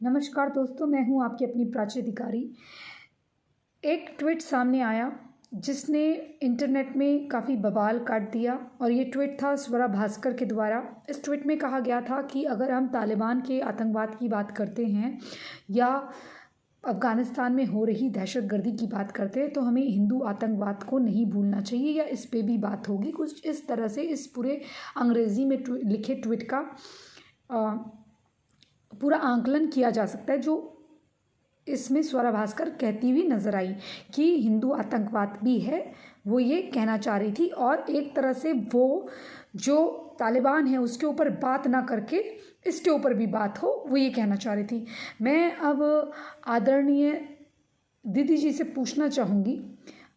नमस्कार दोस्तों, मैं हूं आपकी अपनी प्राची अधिकारी। एक ट्वीट सामने आया जिसने इंटरनेट में काफ़ी बवाल काट दिया और ये ट्वीट था स्वरा भास्कर के द्वारा। इस ट्वीट में कहा गया था कि अगर हम तालिबान के आतंकवाद की बात करते हैं या अफ़गानिस्तान में हो रही दहशतगर्दी की बात करते हैं तो हमें हिंदू आतंकवाद को नहीं भूलना चाहिए या इस पे भी बात होगी। कुछ इस तरह से इस पूरे अंग्रेज़ी में लिखे ट्वीट का पूरा आंकलन किया जा सकता है, जो इसमें स्वरा भास्कर कहती हुई नजर आई कि हिंदू आतंकवाद भी है। वो ये कहना चाह रही थी और एक तरह से वो जो तालिबान है उसके ऊपर बात ना करके इसके ऊपर भी बात हो, वो ये कहना चाह रही थी। मैं अब आदरणीय दीदी जी से पूछना चाहूँगी,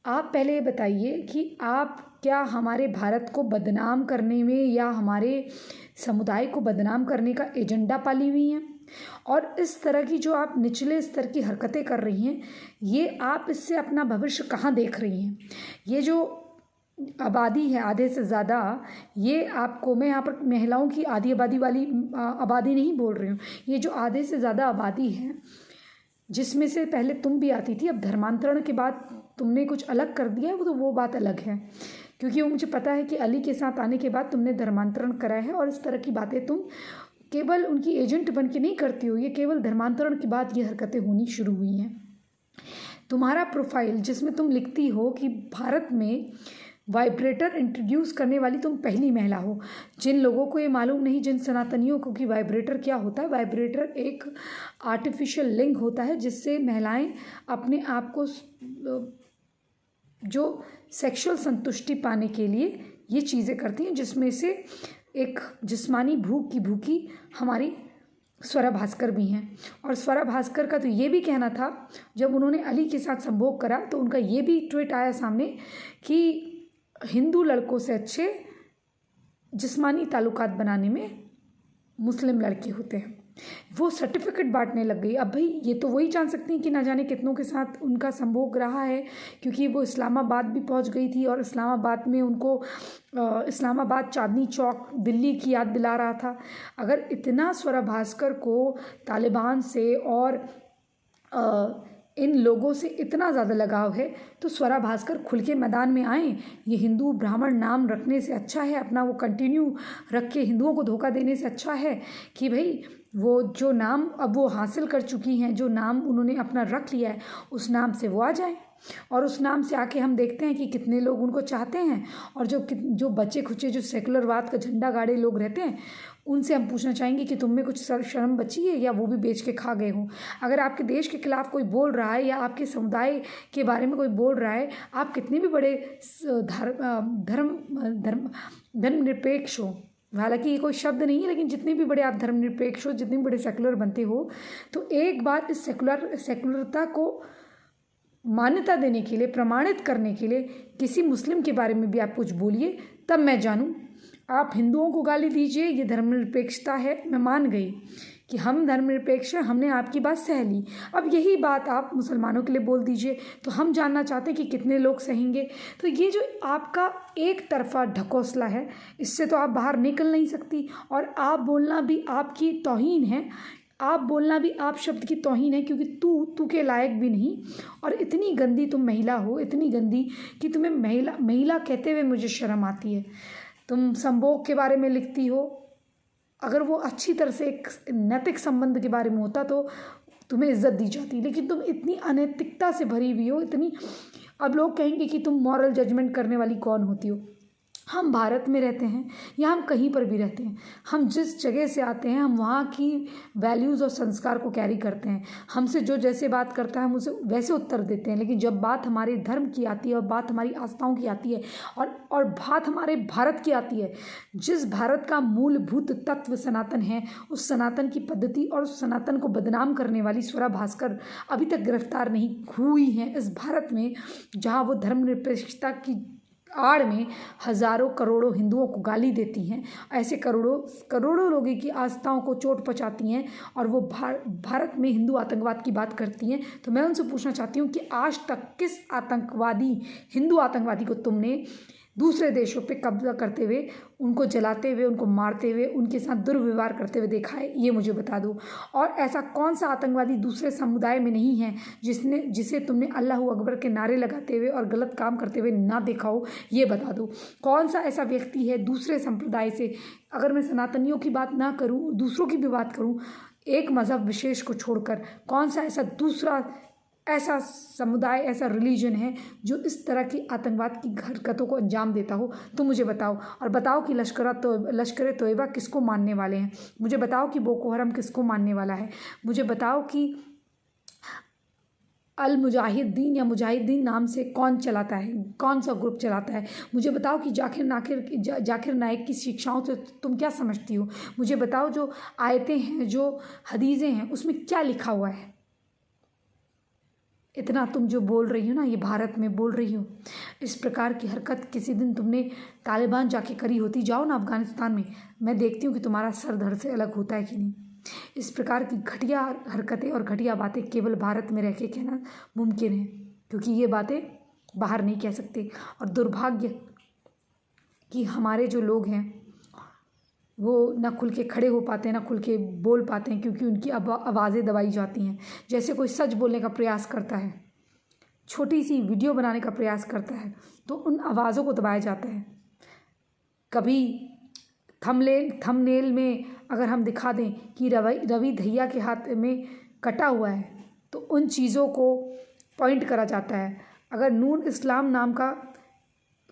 आप पहले ये बताइए कि आप क्या हमारे भारत को बदनाम करने में या हमारे समुदाय को बदनाम करने का एजेंडा पाली हुई हैं? और इस तरह की जो आप निचले स्तर की हरकतें कर रही हैं, ये आप इससे अपना भविष्य कहाँ देख रही हैं? ये जो आबादी है आधे से ज़्यादा, ये आपको, मैं यहाँ पर महिलाओं की आधी आबादी वाली आबादी नहीं बोल रही हूँ, ये जो आधे से ज़्यादा आबादी है जिसमें से पहले तुम भी आती थी, अब धर्मांतरण के बाद तुमने कुछ अलग कर दिया है, वो बात अलग है। क्योंकि वो मुझे पता है कि अली के साथ आने के बाद तुमने धर्मांतरण करा है और इस तरह की बातें तुम केवल उनकी एजेंट बन के नहीं करती हो, ये केवल धर्मांतरण के बाद ये हरकतें होनी शुरू हुई हैं। तुम्हारा प्रोफाइल जिसमें तुम लिखती हो कि भारत में वाइब्रेटर इंट्रोड्यूस करने वाली तुम पहली महिला हो। जिन लोगों को ये मालूम नहीं, जिन सनातनियों को, कि वाइब्रेटर क्या होता है, वाइब्रेटर एक आर्टिफिशियल लिंग होता है जिससे महिलाएं अपने आप को जो सेक्सुअल संतुष्टि पाने के लिए ये चीज़ें करती हैं, जिसमें से एक जिस्मानी भूख की भूखी हमारी स्वरा भास्कर भी हैं। और स्वरा भास्कर का तो ये भी कहना था, जब उन्होंने अली के साथ संभोग करा तो उनका ये भी ट्वीट आया सामने कि हिंदू लड़कों से अच्छे जिस्मानी ताल्लुकात बनाने में मुस्लिम लड़के होते हैं। वो सर्टिफिकेट बांटने लग गई। अब भाई ये तो वही जान सकती हैं कि ना जाने कितनों के साथ उनका संभोग रहा है, क्योंकि वो इस्लामाबाद भी पहुंच गई थी और इस्लामाबाद में उनको इस्लामाबाद चांदनी चौक दिल्ली की याद दिला रहा था। अगर इतना स्वरा भास्कर को तालिबान से और इन लोगों से इतना ज़्यादा लगाव है तो स्वरा भास्कर खुल के मैदान में आएँ। ये हिंदू ब्राह्मण नाम रखने से अच्छा है अपना वो कंटिन्यू रख के हिंदुओं को धोखा देने से अच्छा है कि भाई वो जो नाम अब वो हासिल कर चुकी हैं, जो नाम उन्होंने अपना रख लिया है, उस नाम से वो आ जाए और उस नाम से आके हम देखते हैं कि कितने लोग उनको चाहते हैं। और जो बच्चे खुचे जो सेकुलरवाद का झंडा गाड़े लोग रहते हैं, उनसे हम पूछना चाहेंगे कि तुम में कुछ शर्म बची है या वो भी बेच के खा गए हो? अगर आपके देश के खिलाफ कोई बोल रहा है या आपके समुदाय के बारे में कोई बोल रहा है, आप कितने भी बड़े धर्मनिरपेक्ष हो, हालांकि ये कोई शब्द नहीं है, लेकिन जितने भी बड़े आप धर्मनिरपेक्ष हो, जितने भी बड़े सेकुलर बनते हो, तो एक बार इस सेकुलरता को मान्यता देने के लिए, प्रमाणित करने के लिए किसी मुस्लिम के बारे में भी आप कुछ बोलिए, तब मैं जानूं। आप हिंदुओं को गाली दीजिए, ये धर्मनिरपेक्षता है, मैं मान गई कि हम धर्मनिरपेक्ष हैं, हमने आपकी बात सह ली। अब यही बात आप मुसलमानों के लिए बोल दीजिए, तो हम जानना चाहते हैं कि कितने लोग सहेंगे। तो ये जो आपका एक तरफा ढकोसला है, इससे तो आप बाहर निकल नहीं सकती। और आप बोलना भी आपकी तौहीन है, आप बोलना भी आप शब्द की तौहीन है, क्योंकि तू के लायक भी नहीं। और इतनी गंदी तुम महिला हो, इतनी गंदी कि तुम्हें महिला कहते हुए मुझे शर्म आती है। तुम संभोग के बारे में लिखती हो, अगर वो अच्छी तरह से एक नैतिक संबंध के बारे में होता तो तुम्हें इज्जत दी जाती, लेकिन तुम इतनी अनैतिकता से भरी हुई हो, इतनी, अब लोग कहेंगे कि तुम मॉरल जजमेंट करने वाली कौन होती हो। हम भारत में रहते हैं या हम कहीं पर भी रहते हैं, हम जिस जगह से आते हैं हम वहाँ की वैल्यूज़ और संस्कार को कैरी करते हैं। हमसे जो जैसे बात करता है हम उसे वैसे उत्तर देते हैं। लेकिन जब बात हमारे धर्म की आती है और बात हमारी आस्थाओं की आती है और बात हमारे भारत की आती है, जिस भारत का मूलभूत तत्व सनातन है, उस सनातन की पद्धति और उस सनातन को बदनाम करने वाली स्वरा भास्कर अभी तक गिरफ्तार नहीं हुई हैं इस भारत में, जहाँ वो धर्मनिरपेक्षता की आड़ में हजारों करोड़ों हिंदुओं को गाली देती हैं, ऐसे करोड़ों लोगों की आस्थाओं को चोट पहुंचाती हैं और वो भारत में हिंदू आतंकवाद की बात करती हैं। तो मैं उनसे पूछना चाहती हूँ कि आज तक किस हिंदू आतंकवादी को तुमने दूसरे देशों पे कब्जा करते हुए, उनको जलाते हुए, उनको मारते हुए, उनके साथ दुर्व्यवहार करते हुए देखा है, ये मुझे बता दो। और ऐसा कौन सा आतंकवादी दूसरे समुदाय में नहीं है जिसे तुमने अल्लाह अकबर के नारे लगाते हुए और गलत काम करते हुए ना देखा हो, ये बता दो। कौन सा ऐसा व्यक्ति है दूसरे संप्रदाय से, अगर मैं सनातनियों की बात ना करूँ, दूसरों की भी बात करूँ, एक मज़हब विशेष को छोड़कर, कौन सा ऐसा दूसरा ऐसा समुदाय, ऐसा रिलीजन है जो इस तरह की आतंकवाद की हरकतों को अंजाम देता हो? तो मुझे बताओ। और बताओ कि लश्कर तोयबा किसको मानने वाले हैं, मुझे बताओ कि बोको हरम किसको मानने वाला है, मुझे बताओ कि अल मुजाहिदीन या मुजाहिदीन नाम से कौन चलाता है, कौन सा ग्रुप चलाता है। मुझे बताओ कि जाकिर नाइक की शिक्षाओं से तुम क्या समझती हो। मुझे बताओ जो आयतें हैं, जो हदीसें हैं, उसमें क्या लिखा हुआ है। इतना तुम जो बोल रही हो ना, ये भारत में बोल रही हो। इस प्रकार की हरकत किसी दिन तुमने तालिबान जाके करी होती, जाओ ना अफ़गानिस्तान में, मैं देखती हूँ कि तुम्हारा सर धड़ से अलग होता है कि नहीं। इस प्रकार की घटिया हरकतें और घटिया बातें केवल भारत में रह के कहना मुमकिन है, क्योंकि ये बातें बाहर नहीं कह सकते। और दुर्भाग्य कि हमारे जो लोग हैं वो ना खुल के खड़े हो पाते हैं, ना खुल के बोल पाते हैं, क्योंकि उनकी आवाज़ें दबाई जाती हैं। जैसे कोई सच बोलने का प्रयास करता है, छोटी सी वीडियो बनाने का प्रयास करता है, तो उन आवाज़ों को दबाया जाता है। कभी थंबनेल में अगर हम दिखा दें कि रवि दहिया के हाथ में कटा हुआ है, तो उन चीज़ों को पॉइंट करा जाता है। अगर नून इस्लाम नाम का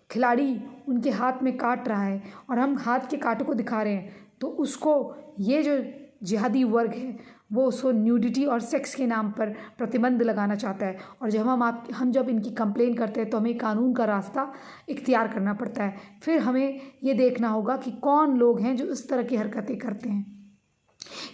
खिलाड़ी उनके हाथ में काट रहा है और हम हाथ के कांटों को दिखा रहे हैं, तो उसको ये जो जिहादी वर्ग है वो उसको न्यूडिटी और सेक्स के नाम पर प्रतिबंध लगाना चाहता है। और जब हम जब इनकी कंप्लेन करते हैं तो हमें कानून का रास्ता इख्तियार करना पड़ता है। फिर हमें ये देखना होगा कि कौन लोग हैं जो इस तरह की हरकतें करते हैं।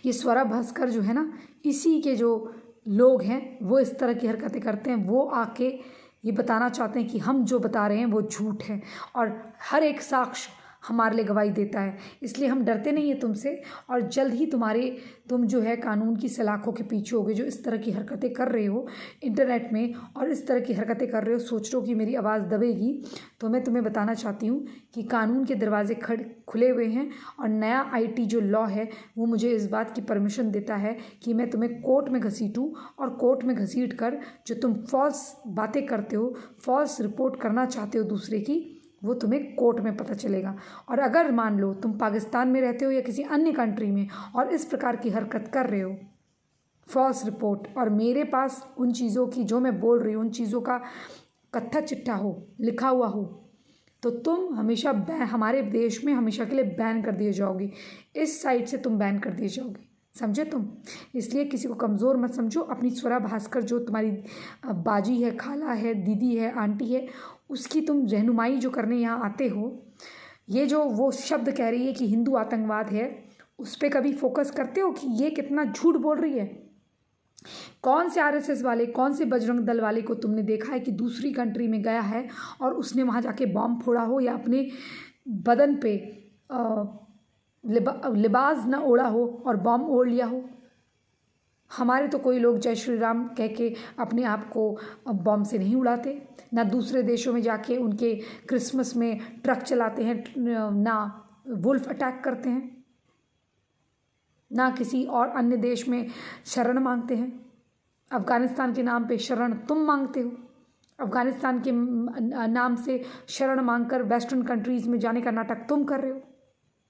ये स्वरा भास्कर जो है ना, इसी के जो लोग हैं वो इस तरह की हरकतें करते हैं। वो आके ये बताना चाहते हैं कि हम जो बता रहे हैं वो झूठ है, और हर एक साक्ष्य हमारे लिए गवाही देता है। इसलिए हम डरते नहीं हैं तुमसे, और जल्द ही तुम जो है कानून की सलाखों के पीछे होगे। जो इस तरह की हरकतें कर रहे हो इंटरनेट में और इस तरह की हरकतें कर रहे हो, सोच रहे हो कि मेरी आवाज़ दबेगी, तो मैं तुम्हें बताना चाहती हूँ कि कानून के दरवाजे खुले हुए हैं। और नया IT जो लॉ है वो मुझे इस बात की परमिशन देता है कि मैं तुम्हें कोर्ट में घसीटूँ, और कोर्ट में घसीट कर जो तुम फॉल्स बातें करते हो, फॉल्स रिपोर्ट करना चाहते हो दूसरे की, वो तुम्हें कोर्ट में पता चलेगा। और अगर मान लो तुम पाकिस्तान में रहते हो या किसी अन्य कंट्री में और इस प्रकार की हरकत कर रहे हो, फॉल्स रिपोर्ट, और मेरे पास उन चीज़ों की जो मैं बोल रही हूँ उन चीज़ों का कत्था चिट्ठा हो, लिखा हुआ हो, तो तुम हमेशा हमारे देश में हमेशा के लिए बैन कर दिए जाओगे। इस साइट से तुम बैन कर दिए जाओगे, समझे तुम। इसलिए किसी को कमज़ोर मत समझो। अपनी स्वरा भास्कर जो तुम्हारी बाजी है, खाला है, दीदी है, आंटी है, उसकी तुम रहनुमाई जो करने यहाँ आते हो, ये जो वो शब्द कह रही है कि हिंदू आतंकवाद है, उस पर कभी फोकस करते हो कि ये कितना झूठ बोल रही है। कौन से RSS वाले, कौन से बजरंग दल वाले को तुमने देखा है कि दूसरी कंट्री में गया है और उसने वहाँ जाके बॉम्ब फोड़ा हो या अपने बदन पे लिबास ना ओढ़ा हो और बॉम्ब ओढ़ लिया हो। हमारे तो कोई लोग जय श्री राम कह के अपने आप को बॉम्ब से नहीं उड़ाते, ना दूसरे देशों में जाके उनके क्रिसमस में ट्रक चलाते हैं, ना वुल्फ अटैक करते हैं, ना किसी और अन्य देश में शरण मांगते हैं। अफ़गानिस्तान के नाम पे शरण तुम मांगते हो। अफ़गानिस्तान के नाम से शरण मांगकर वेस्टर्न कंट्रीज़ में जाने का नाटक तुम कर रहे हो,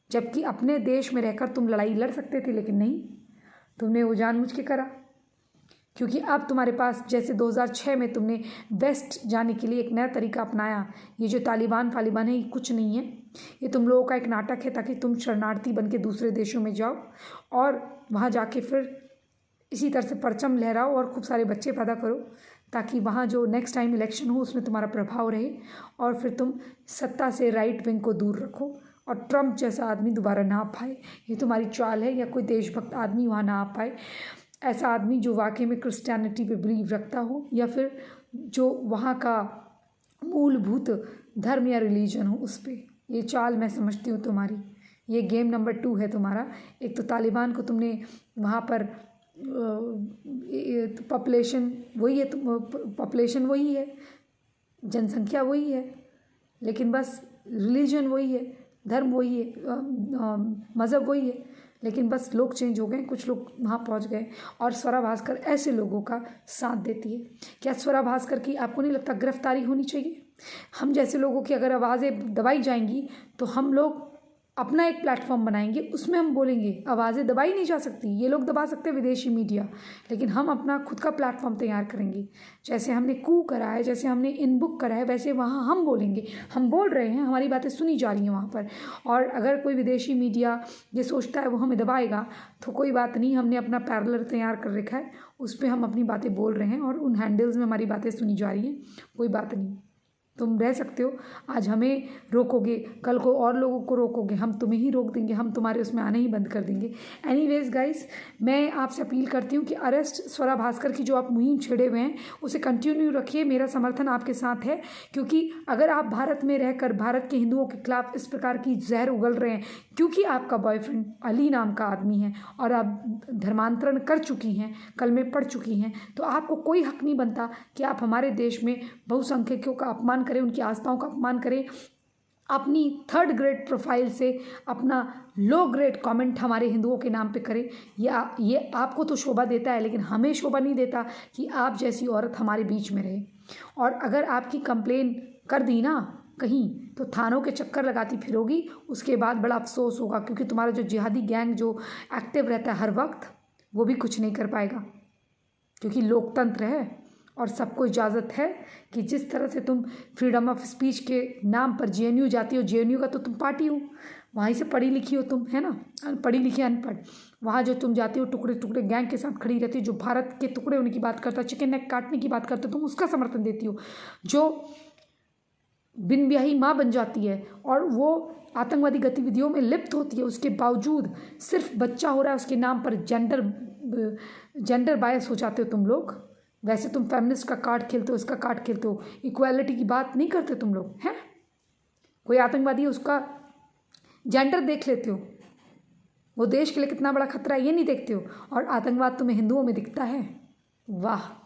जबकि अपने देश में रहकर तुम लड़ाई लड़ सकते थे, लेकिन नहीं, तुमने वो जानबूझ के करा। क्योंकि अब तुम्हारे पास, जैसे 2006 में तुमने वेस्ट जाने के लिए एक नया तरीका अपनाया। ये जो तालिबान है ये कुछ नहीं है, ये तुम लोगों का एक नाटक है, ताकि तुम शरणार्थी बन के दूसरे देशों में जाओ और वहाँ जाके फिर इसी तरह से परचम लहराओ और खूब सारे बच्चे पैदा करो, ताकि वहाँ जो नेक्स्ट टाइम इलेक्शन हो उसमें तुम्हारा प्रभाव रहे और फिर तुम सत्ता से राइट विंग को दूर रखो और ट्रम्प जैसा आदमी दोबारा ना आ पाए। ये तुम्हारी चाल है, या कोई देशभक्त आदमी वहाँ ना आ पाए। ऐसा आदमी जो वाकई में क्रिश्चियनिटी पे बिलीव रखता हो, या फिर जो वहाँ का मूलभूत धर्म या रिलीजन हो उस पर। ये चाल मैं समझती हूँ तुम्हारी। ये गेम नंबर 2 है तुम्हारा। एक तो तालिबान को तुमने वहाँ पर पॉपुलेशन वही है, पॉपुलेशन वही है, जनसंख्या वही है, लेकिन बस रिलीजन वही है, धर्म वही है, मज़हब वही है, लेकिन बस लोग चेंज हो गए, कुछ लोग वहाँ पहुँच गए। और स्वरा भास्कर ऐसे लोगों का साथ देती है। क्या स्वरा भास्कर की आपको नहीं लगता गिरफ्तारी होनी चाहिए? हम जैसे लोगों की अगर आवाज़ें दबाई जाएंगी तो हम लोग अपना एक प्लेटफॉर्म बनाएंगे, उसमें हम बोलेंगे। आवाज़ें दबाई नहीं जा सकती, ये लोग दबा सकते हैं विदेशी मीडिया, लेकिन हम अपना खुद का प्लेटफॉर्म तैयार करेंगे। जैसे हमने कू करा है, जैसे हमने इन बुक करा है, वैसे वहाँ हम बोलेंगे। हम बोल रहे हैं, हमारी बातें सुनी जा रही हैं वहाँ पर। और अगर कोई विदेशी मीडिया ये सोचता है वो हमें दबाएगा तो कोई बात नहीं, हमने अपना पैरेलल तैयार कर रखा है, उस पर हम अपनी बातें बोल रहे हैं और उन हैंडल्स में हमारी बातें सुनी जा रही हैं। कोई बात नहीं, तुम रह सकते हो। आज हमें रोकोगे, कल को और लोगों को रोकोगे, हम तुम्हें ही रोक देंगे, हम तुम्हारे उसमें आने ही बंद कर देंगे। एनीवेज गाइस, मैं आपसे अपील करती हूँ कि अरेस्ट स्वरा भास्कर की जो आप मुहिम छेड़े हुए हैं उसे कंटिन्यू रखिए। मेरा समर्थन आपके साथ है, क्योंकि अगर आप भारत में रहकर भारत के हिंदुओं के खिलाफ इस प्रकार की जहर उगल रहे हैं, क्योंकि आपका बॉयफ्रेंड अली नाम का आदमी है और आप धर्मांतरण कर चुकी हैं, कलमे पढ़ चुकी हैं, तो आपको कोई हक नहीं बनता कि आप हमारे देश में बहुसंख्यकों का अपमान करें, उनकी आस्थाओं का अपमान करें। अपनी 3rd ग्रेड प्रोफाइल से अपना लो ग्रेड कमेंट हमारे हिंदुओं के नाम पे करें। ये आपको तो शोभा देता है, लेकिन हमें शोभा नहीं देता कि आप जैसी औरत हमारे बीच में रहे। और अगर आपकी कंप्लेन कर दी ना कहीं, तो थानों के चक्कर लगाती फिरोगी, उसके बाद बड़ा अफसोस होगा, क्योंकि तुम्हारा जो जिहादी गैंग जो एक्टिव रहता है हर वक्त, वो भी कुछ नहीं कर पाएगा। क्योंकि लोकतंत्र है और सबको इजाज़त है कि जिस तरह से तुम फ्रीडम ऑफ स्पीच के नाम पर जेएनयू जाती हो, जेएनयू का तो तुम पार्टी हो, वहीं से पढ़ी लिखी हो तुम, है ना, पढ़ी लिखी अनपढ़। वहाँ जो तुम जाती हो टुकड़े टुकड़े गैंग के साथ खड़ी रहती हो, जो भारत के टुकड़े होने की बात करता है, चिकन नेक काटने की बात करते हो, तुम उसका समर्थन देती हो। जो बिन ब्याही माँ बन जाती है और वो आतंकवादी गतिविधियों में लिप्त होती है, उसके बावजूद सिर्फ बच्चा हो रहा है उसके नाम पर जेंडर बायस हो जाते हो तुम लोग। वैसे तुम फेमिनिस्ट का कार्ड खेलते हो, इसका कार्ड खेलते हो, इक्वालिटी की बात नहीं करते तुम लोग, हैं? कोई आतंकवादी है उसका जेंडर देख लेते हो, वो देश के लिए कितना बड़ा खतरा है ये नहीं देखते हो, और आतंकवाद तुम्हें हिंदुओं में दिखता है। वाह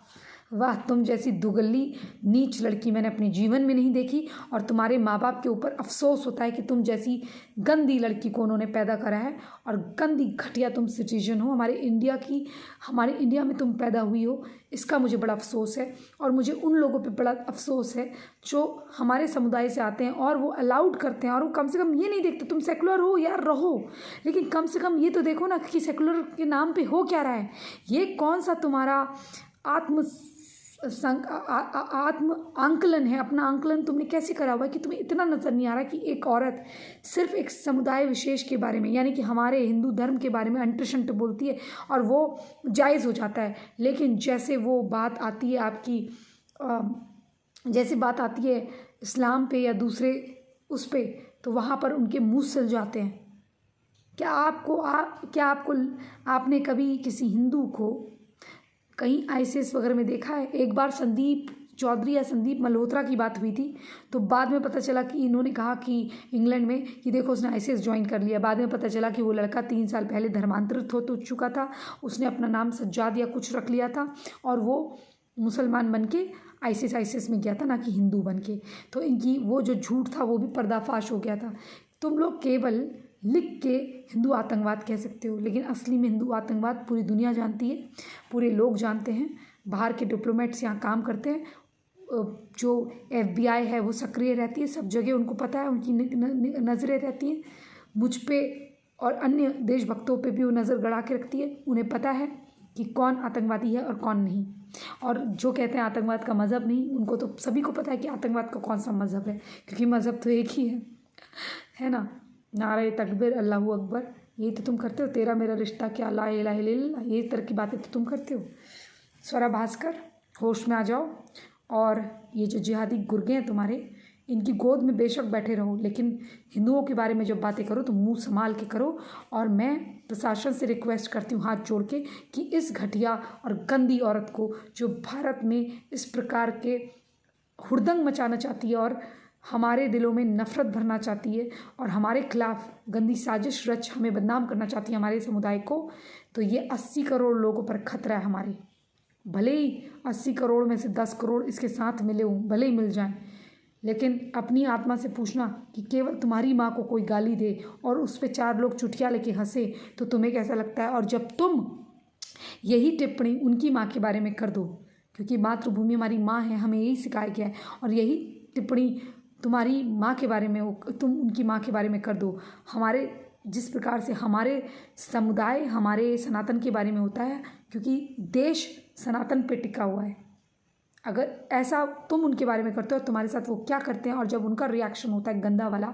वाह, तुम जैसी दुगली नीच लड़की मैंने अपने जीवन में नहीं देखी। और तुम्हारे माँ बाप के ऊपर अफसोस होता है कि तुम जैसी गंदी लड़की को उन्होंने पैदा करा है, और गंदी घटिया तुम सिटीजन हो हमारे इंडिया में तुम पैदा हुई हो, इसका मुझे बड़ा अफसोस है। और मुझे उन लोगों पे बड़ा अफसोस है जो हमारे समुदाय से आते हैं और वो अलाउड करते हैं, और वो कम से कम ये नहीं देखते तुम सेकुलर हो यार, रहो, लेकिन कम से कम ये तो देखो ना कि सेकुलर के नाम पे हो क्या रहा है। ये कौन सा तुम्हारा आत्म आंकलन है? अपना आंकलन तुमने कैसे करा हुआ है कि तुम्हें इतना नज़र नहीं आ रहा कि एक औरत सिर्फ एक समुदाय विशेष के बारे में, यानी कि हमारे हिंदू धर्म के बारे में अंटशंट बोलती है और वो जायज़ हो जाता है। लेकिन जैसे वो बात आती है आपकी जैसे बात आती है इस्लाम पे या दूसरे उस पे, तो वहाँ पर उनके मुँह सिल जाते हैं। क्या आपने कभी किसी हिंदू को कहीं आईसीएस वगैरह में देखा है? एक बार संदीप चौधरी या संदीप मल्होत्रा की बात हुई थी, तो बाद में पता चला कि इन्होंने कहा कि इंग्लैंड में कि देखो उसने आईसीएस ज्वाइन कर लिया। बाद में पता चला कि वो लड़का 3 साल पहले धर्मांतरित हो तो चुका था, उसने अपना नाम सज्जाद या कुछ रख लिया था और वो मुसलमान बन के आईसीएस में गया था, ना कि हिंदू बन के। तो इनकी वो जो झूठ था वो भी पर्दाफाश हो गया था। तुम लोग केवल लिख के हिंदू आतंकवाद कह सकते हो, लेकिन असली में हिंदू आतंकवाद पूरी दुनिया जानती है, पूरे लोग जानते हैं। बाहर के डिप्लोमेट्स यहाँ काम करते हैं, जो FBI है वो सक्रिय रहती है, सब जगह उनको पता है, उनकी नज़रें रहती हैं मुझ पे और अन्य देशभक्तों पे भी वो नज़र गड़ा के रखती है। उन्हें पता है कि कौन आतंकवादी है और कौन नहीं। और जो कहते हैं आतंकवाद का मज़हब नहीं, उनको तो सभी को पता है कि आतंकवाद का कौन सा मज़हब है, क्योंकि मज़हब तो एक ही है ना। नारे तकबीर, अल्लाहू अकबर, यही तो तुम करते हो। तेरा मेरा रिश्ता क्या, ला इलाहा इल्लल्लाह, ये तरह की बातें तो तुम करते हो। स्वरा भास्कर, होश में आ जाओ। और ये जो जिहादी गुर्गे हैं तुम्हारे, इनकी गोद में बेशक बैठे रहो, लेकिन हिंदुओं के बारे में जब बातें करो तो मुंह संभाल के करो। और मैं प्रशासन से रिक्वेस्ट करती हूँ हाथ जोड़ के कि इस घटिया और गंदी औरत को, जो भारत में इस प्रकार के हुड़दंग मचाना चाहती है और हमारे दिलों में नफ़रत भरना चाहती है और हमारे खिलाफ गंदी साजिश रच हमें बदनाम करना चाहती है, हमारे समुदाय को, तो ये 80 करोड़ लोगों पर खतरा है हमारे। भले ही 80 करोड़ में से 10 करोड़ इसके साथ मिले हों, भले ही मिल जाएं, लेकिन अपनी आत्मा से पूछना कि केवल तुम्हारी माँ को कोई गाली दे और उस पर 4 लोग चुटिया लेके हंसे तो तुम्हें कैसा लगता है। और जब तुम यही टिप्पणी उनकी माँ के बारे में कर दो, क्योंकि मातृभूमि हमारी माँ है, हमें यही सिखाया गया है, और यही टिप्पणी तुम्हारी माँ के बारे में हो, तुम उनकी माँ के बारे में कर दो। हमारे जिस प्रकार से हमारे समुदाय हमारे सनातन के बारे में होता है, क्योंकि देश सनातन पे टिका हुआ है, अगर ऐसा तुम उनके बारे में करते हो तुम्हारे साथ वो क्या करते हैं, और जब उनका रिएक्शन होता है गंदा वाला,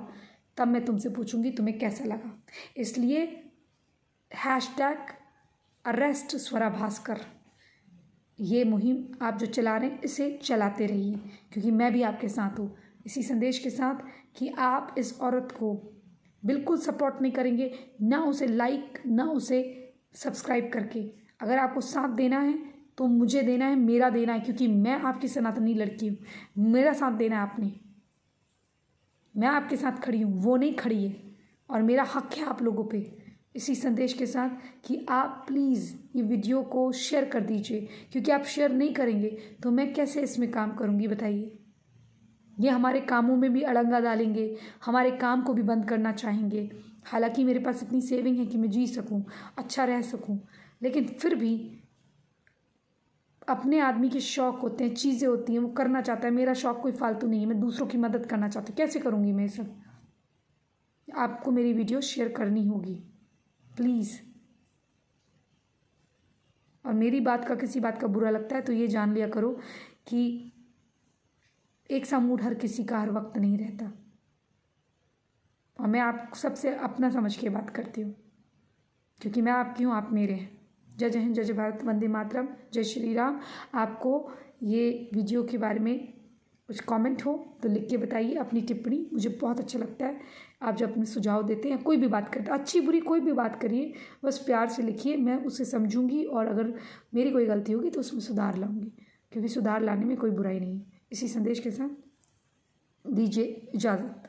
तब मैं तुमसे पूछूंगी तुम्हें कैसा लगा। इसलिए #अरेस्ट स्वरा भास्कर ये मुहिम आप जो चला रहे हैं इसे चलाते रहिए, क्योंकि मैं भी आपके साथ हूँ इसी संदेश के साथ कि आप इस औरत को बिल्कुल सपोर्ट नहीं करेंगे, ना उसे लाइक ना उसे सब्सक्राइब करके। अगर आपको साथ देना है तो मुझे देना है, मेरा देना है, क्योंकि मैं आपकी सनातनी लड़की हूँ, मेरा साथ देना है आपने। मैं आपके साथ खड़ी हूँ, वो नहीं खड़ी है, और मेरा हक है आप लोगों पे। इसी संदेश के साथ कि आप प्लीज़ ये वीडियो को शेयर कर दीजिए, क्योंकि आप शेयर नहीं करेंगे तो मैं कैसे इसमें काम करूँगी बताइए। ये हमारे कामों में भी अड़ंगा डालेंगे, हमारे काम को भी बंद करना चाहेंगे। हालांकि मेरे पास इतनी सेविंग है कि मैं जी सकूं, अच्छा रह सकूं, लेकिन फिर भी अपने आदमी के शौक़ होते हैं, चीज़ें होती हैं, वो करना चाहता है। मेरा शौक़ कोई फालतू नहीं है, मैं दूसरों की मदद करना चाहती हूँ। कैसे करूँगी मैं ये सब? आपको मेरी वीडियो शेयर करनी होगी प्लीज़। और मेरी बात का किसी बात का बुरा लगता है तो ये जान लिया करो कि एक सा मूड हर किसी का हर वक्त नहीं रहता, और मैं आप सबसे अपना समझ के बात करती हूँ, क्योंकि मैं आपकी हूँ, आप मेरे हैं। जय जय हिंद, जय जय भारत, वंदे मातरम, जय श्री राम। आपको ये वीडियो के बारे में कुछ कमेंट हो तो लिख के बताइए अपनी टिप्पणी। मुझे बहुत अच्छा लगता है आप जब अपने सुझाव देते हैं, कोई भी बात करते हैं, अच्छी बुरी कोई भी बात करिए, बस प्यार से लिखिए, मैं उसे समझूंगी, और अगर मेरी कोई गलती होगी तो उसमें सुधार लाऊंगी, क्योंकि सुधार लाने में कोई बुराई नहीं है। इसी संदेश के साथ दीजिए इजाज़त।